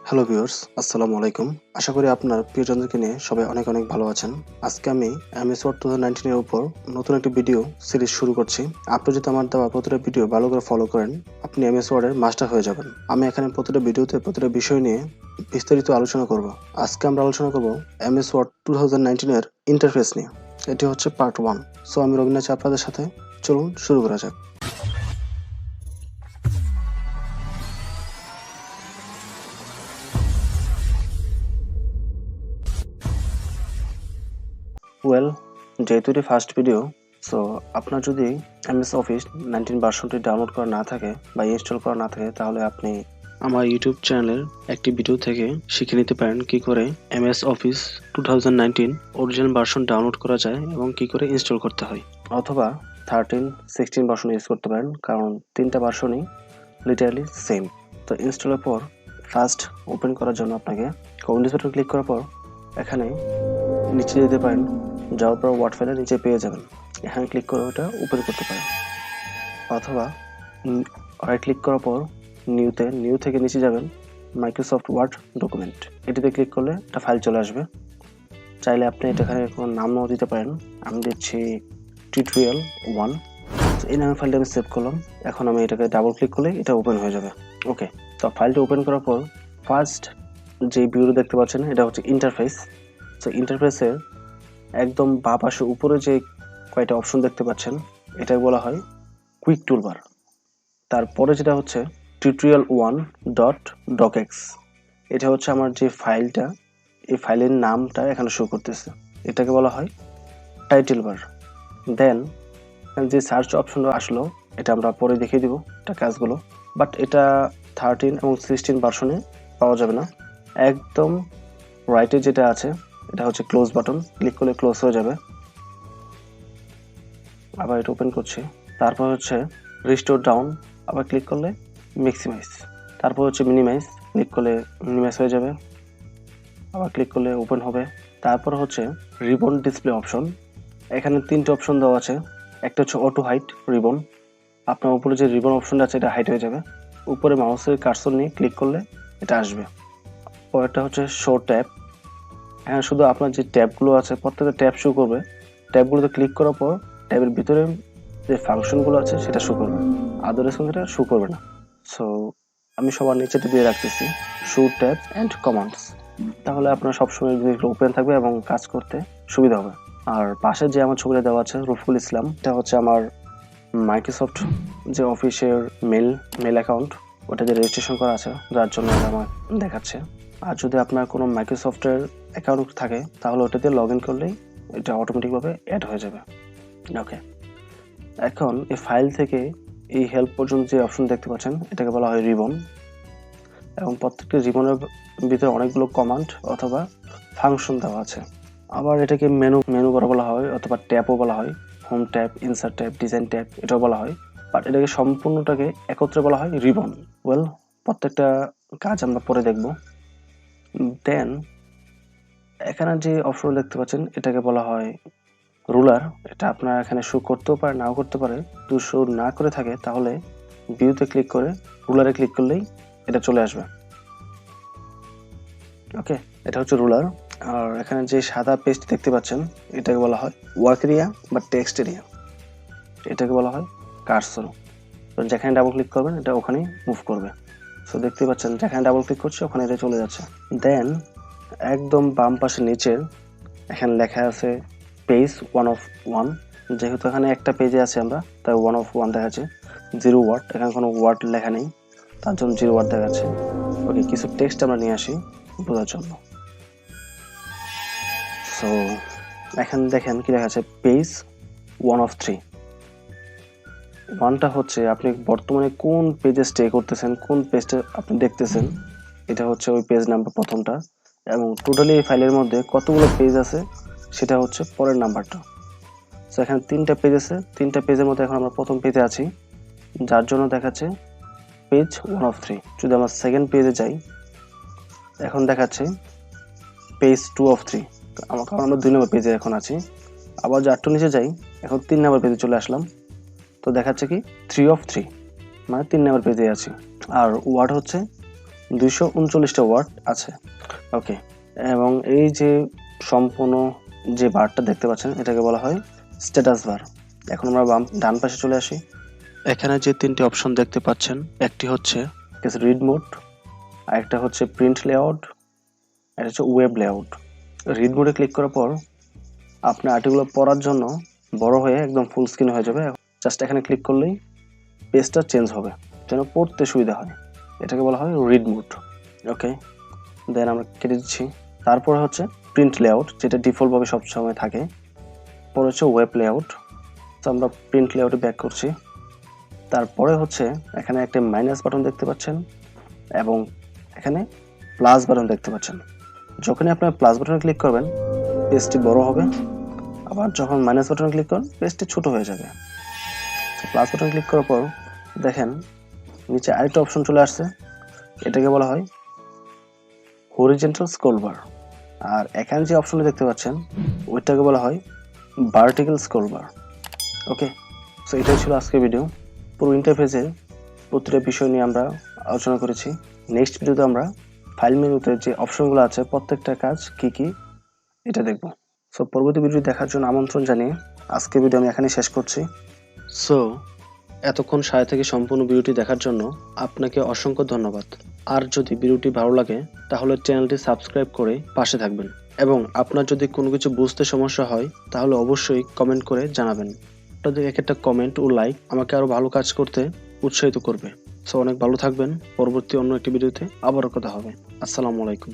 Hello viewers, আসসালামু আলাইকুম। আশা করি আপনার প্রিয়জনদেরকে নিয়ে সবাই অনেক অনেক ভালো আছেন। আজকে আমি এমএস ওয়ার্ড 2019 এর উপর নতুন একটি ভিডিও সিরিজ শুরু করছি। আপনি যদি আমার দেওয়া প্রতিটা ভিডিও ভালো করে ফলো করেন, আপনি এমএস ওয়ার্ডের মাস্টার হয়ে যাবেন। আমি এখানে প্রতিটা ভিডিওতে প্রতিটা বিষয় নিয়ে বিস্তারিত আলোচনা করব। আজকে আমরা আলোচনা করব এমএস ওয়ার্ড 2019 এর ইন্টারফেস নিয়ে। এটি হচ্ছে পার্ট 1। সো আমি রবীন্দ্র আছি আপনাদের সাথে। চলুন শুরু করা যাক। ওয়েল, যেহেতু এটি ফার্স্ট ভিডিও, সো আপনার যদি এমএস অফিস 19 ভার্সনটি ডাউনলোড করা না থাকে বা ইনস্টল করা না থাকে, তাহলে আপনি আমার ইউটিউব চ্যানেলের একটি ভিডিও থেকে শিখে নিতে পারেন কি করে MS office 2019 original version download করা যায় এবং কি করে ইনস্টল করতে হয়। অথবা 13, 16 ভার্সন ইউজ করতে পারেন, কারণ তিনটা ভার্সনই লিটারালি সেম। তো ইনস্টলের পর ফার্স্ট ওপেন করার জন্য আপনাকে উইন্ডোজ বাটন ক্লিক করার পর এখানে নিচে যেতে পারেন। যাওয়ার পর ওয়ার্ড ফাইলের নিচে পেয়ে যাবেন। এখানে ক্লিক করে ওটা ওপেন করতে পারেন, অথবা রাইট ক্লিক করার পর নিউ থেকে নিচে যাবেন মাইক্রোসফট ওয়ার্ড ডকুমেন্ট। এটিতে ক্লিক করলে একটা ফাইল চলে আসবে। চাইলে আপনি এখানে কোনো নাম নাও দিতে পারেন। আমি দিচ্ছি টিউটোরিয়াল 1। এই নামে ফাইলটা আমি সেভ করলাম। এখন আমি এটাকে ডাবল ক্লিক করলে এটা ওপেন হয়ে যাবে। ওকে, তো ফাইলটা ওপেন করার পর ফার্স্ট যে ভিউটা দেখতে পাচ্ছেন এটা হচ্ছে ইন্টারফেস। তো ইন্টারফেসের একদম বাঁ পাশে উপরে যে কয়টা অপশন দেখতে পাচ্ছেন, এটাকে বলা হয় কুইক টুলবার। তারপরে যেটা হচ্ছে tutorial1.docx, এটা হচ্ছে আমার যে ফাইলটা, এই ফাইলের নামটা এখানে শো করতেছে, এটাকে বলা হয় টাইটেল বার। দেন যে সার্চ অপশনটা আসলো, এটা আমরা পরে দেখিয়ে দিব এটা কাজগুলো, বাট এটা 13 এবং 16 ভার্সনে পাওয়া যাবে না। একদম রাইটে যেটা আছে এটা হচ্ছে ক্লোজ বাটন, ক্লিক করলে ক্লোজ হয়ে যাবে। আবার এটা ওপেন করছি। তারপর হচ্ছে রিস্টোর ডাউন, আবার ক্লিক করলে ম্যাক্সিমাইজ। তারপর হচ্ছে মিনিমাইজ, ক্লিক করলে মিনিমাইজ হয়ে যাবে, আবার ক্লিক করলে ওপেন হবে। তারপর হচ্ছে রিবন ডিসপ্লে অপশন। এখানে তিনটে অপশন দেওয়া আছে। একটা হচ্ছে অটো হাইট রিবন, আপনার উপরে যে রিবন অপশনটা আছে এটা হাইট হয়ে যাবে। উপরে মাউসের কার্সর নিয়ে ক্লিক করলে এটা আসবে। পরেরটা হচ্ছে শো ট্যাব। এখানে শুধু আপনার যে ট্যাবগুলো আছে প্রত্যেকটা ট্যাব শো করবে। ট্যাবগুলোতে ক্লিক করার পর ট্যাবের ভিতরে যে ফাংশনগুলো আছে সেটা শো করবে, আদারওয়াইজ এটা শো করবে না। সো আমি সবার নিচেটা দিয়ে রাখতেছি শো ট্যাব অ্যান্ড কমান্ডস, তাহলে আপনার সবসময় ওপেন থাকবে এবং কাজ করতে সুবিধা হবে। আর পাশে যে আমার ছবিটা দেওয়া আছে রফিকুল ইসলাম, এটা হচ্ছে আমার মাইক্রোসফট যে অফিসের মেল অ্যাকাউন্ট, ওটা যে রেজিস্ট্রেশন করা আছে, যার জন্য এটা আমার দেখাচ্ছে। আর যদি আপনার কোনো মাইক্রোসফটের অ্যাকাউন্ট থাকে তাহলে ওটা দিয়ে লগ ইন করলেই এটা অটোমেটিকভাবে অ্যাড হয়ে যাবে। ওকে, এখন এই ফাইল থেকে এই হেল্প পর্যন্ত যে অপশন দেখতে পাচ্ছেন এটাকে বলা হয় রিবন, এবং প্রত্যেকটা রিবনের ভিতরে অনেকগুলো কমান্ড অথবা ফাংশন দেওয়া আছে। আবার এটাকে মেনু বার বলা হয়, অথবা ট্যাবও বলা হয়। Home tab, insert tab, design tab এটাও বলা হয়, বাট এটাকে সম্পূর্ণটাকে একত্রে বলা হয় রিবন। ওয়েল, প্রত্যেকটা কাজ আমরা পরে দেখব। দেন এখানে যে অপশন দেখতে পাচ্ছেন এটাকে বলা হয় রুলার। এটা আপনার এখানে শো করতেও পারে, নাও করতে পারে। যদি শো না করে থাকে তাহলে ভিউতে ক্লিক করে রুলারে ক্লিক করলেই এটা চলে আসবে। ওকে, এটা হচ্ছে রুলার। আর এখানে যে সাদা পেজটি দেখতে পাচ্ছেন এটাকে বলা হয় ওয়ার্ক এরিয়া বা টেক্সট এরিয়া। এটাকে বলা হয় কার্সর। তো যেখানে ডাবল ক্লিক করবেন এটা ওখানেই মুভ করবে। সো দেখতে পাচ্ছেন যেখানে ডাবল ক্লিক করছে ওখানে এটা চলে যাচ্ছে। দেন একদম বাম পাশে নিচে এখানে লেখা আছে পেজ 1 of 1। যেহেতু এখানে একটা পেজে আছে আমরা, তাই 1 of 1 দেখাচ্ছে। 0 ওয়ার্ড, এখানে কোনো ওয়ার্ড লেখা নেই, তার জন্য 0 ওয়ার্ড দেখাচ্ছে। ওকে, কিছু টেক্সট আমরা নিয়ে আসি বোঝার জন্য। সো এখানে দেখেন কি লেখা আছে, পেজ 1 of 3। 1টা হচ্ছে আপনি বর্তমানে কোন পেজে স্টে করতেছেন, কোন পেজটা আপনি দেখতেছেন, এটা হচ্ছে ওই পেজ নাম্বার প্রথমটা। এবং টোটালি এই ফাইলের মধ্যে কতগুলো পেজ আছে সেটা হচ্ছে পরের নাম্বারটা। সো এখানে 3টা পেজ আছে, 3টা পেজের মধ্যে এখন আমরা প্রথম পেজে আছি, যার জন্য দেখাচ্ছে পেজ 1 of 3। যদি আমরা সেকেন্ড পেজে যাই, এখন দেখাচ্ছে পেজ 2 of 3, কারণ আমরা 2 নম্বর পেজে এখন আছি। আবার যে একটু নিচে যাই, এখন 3 নম্বর পেজে চলে আসলাম, তো দেখাচ্ছে কি 3 of 3, মানে 3 নম্বর পেজে আছি। আর ওয়ার্ড হচ্ছে 239টা ওয়ার্ড আছে। ওকে, এবং এই যে সম্পূর্ণ যে বারটা দেখতে পাচ্ছেন এটাকে বলা হয় স্ট্যাটাস বার। এখন আমরা ডান পাশে চলে আসি। এখানে যে 3টি অপশন দেখতে পাচ্ছেন, একটি হচ্ছে রিড মোড, আরেকটা হচ্ছে প্রিন্ট লেআউট, এটা হচ্ছে ওয়েব লেআউট। রিড মোডে ক্লিক করার পর আপনার আর্টিকেল পড়ার জন্য বড় হয়ে একদম ফুল স্ক্রিন হয়ে যাবে। জাস্ট এখানে ক্লিক করলেই পেজটা চেঞ্জ হবে, যেন পড়তে সুবিধা হয়। এটাকে বলা হয় রিড মোড। ওকে, দেন আমরা কেটে দিচ্ছি। তারপরে হচ্ছে প্রিন্ট লেআউট, যেটা ডিফল্টভাবে সবসময় থাকে। পরে হচ্ছে ওয়েব লেআউট, তো আমরা প্রিন্ট লেআউটে ব্যাক করছি। তারপরে হচ্ছে এখানে একটা মাইনাস বাটন দেখতে পাচ্ছেন এবং এখানে প্লাস বাটন দেখতে পাচ্ছেন। যখনই আপনার প্লাস বাটনে ক্লিক করবেন পেজটি বড় হবে, আবার যখন মাইনাস বাটনে ক্লিক করবেন পেজটি ছোট হয়ে যাবে। প্লাস বাটন ক্লিক করার পর দেখেন নিচে আরেকটা অপশন চলে আসছে, এটাকে বলা হয় হরিজন্টাল স্ক্রল বার। আর এখানে যে অপশনটা দেখতে পাচ্ছেন ওইটাকে বলা হয় ভার্টিক্যাল স্ক্রল বার। ওকে, সো এটাই ছিল আজকের ভিডিও। পুরো ইন্টারফেসে প্রতিটা বিষয় নিয়ে আমরা আলোচনা করেছি। নেক্সট ভিডিওতে আমরা ফাইল মেনুতে যে অপশনগুলো আছে প্রত্যেকটা কাজ কি কি এটা দেখব। সো পরবর্তী ভিডিও দেখার জন্য আমন্ত্রণ জানিয়ে আজকের ভিডিও আমি এখানেই শেষ করছি। সো এতক্ষণ সাথে থেকে সম্পূর্ণ ভিডিওটি দেখার জন্য আপনাকে অসংখ্য ধন্যবাদ। আর যদি ভিডিওটি ভালো লাগে তাহলে চ্যানেলটি সাবস্ক্রাইব করে পাশে থাকবেন, এবং আপনার যদি কোনো কিছু বুঝতে সমস্যা হয় তাহলে অবশ্যই কমেন্ট করে জানাবেন। আপনাদের এক একটা কমেন্ট ও লাইক আমাকে আরো ভালো কাজ করতে উৎসাহিত করবে। সো অনেক ভালো থাকবেন। পরবর্তী অন্য একটি ভিডিওতে আবারও কথা হবে। আসসালামু আলাইকুম।